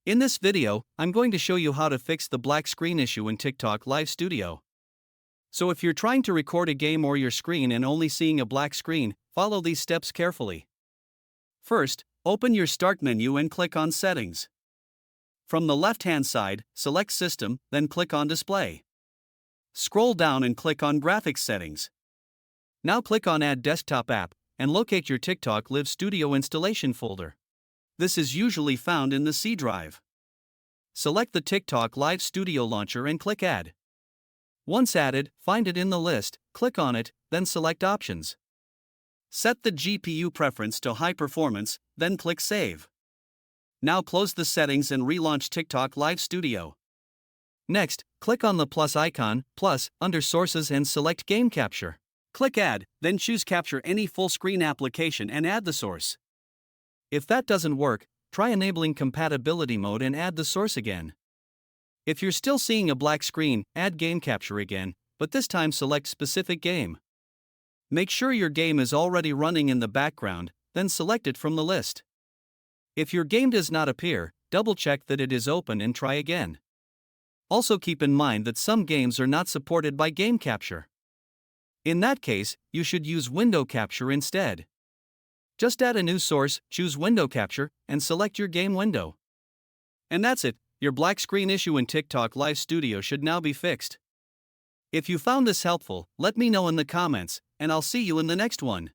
In this video, I'm going to show you how to fix the black screen issue in TikTok Live Studio. So if you're trying to record a game or your screen and only seeing a black screen, follow these steps carefully. First, open your Start menu and click on Settings. From the left-hand side, select System, then click on Display. Scroll down and click on Graphics Settings. Now click on Add Desktop App, and locate your TikTok Live Studio installation folder. This is usually found in the C drive. Select the TikTok Live Studio launcher and click Add. Once added, find it in the list, click on it, then select Options. Set the GPU preference to High Performance, then click Save. Now close the settings and relaunch TikTok Live Studio. Next, click on the plus icon, under Sources and select Game Capture. Click Add, then choose Capture any full-screen application and add the source. If that doesn't work, try enabling compatibility mode and add the source again. If you're still seeing a black screen, add Game Capture again, but this time select specific game. Make sure your game is already running in the background, then select it from the list. If your game does not appear, double-check that it is open and try again. Also keep in mind that some games are not supported by Game Capture. In that case, you should use Window Capture instead. Just add a new source, choose Window Capture, and select your game window. And that's it, your black screen issue in TikTok Live Studio should now be fixed. If you found this helpful, let me know in the comments, and I'll see you in the next one.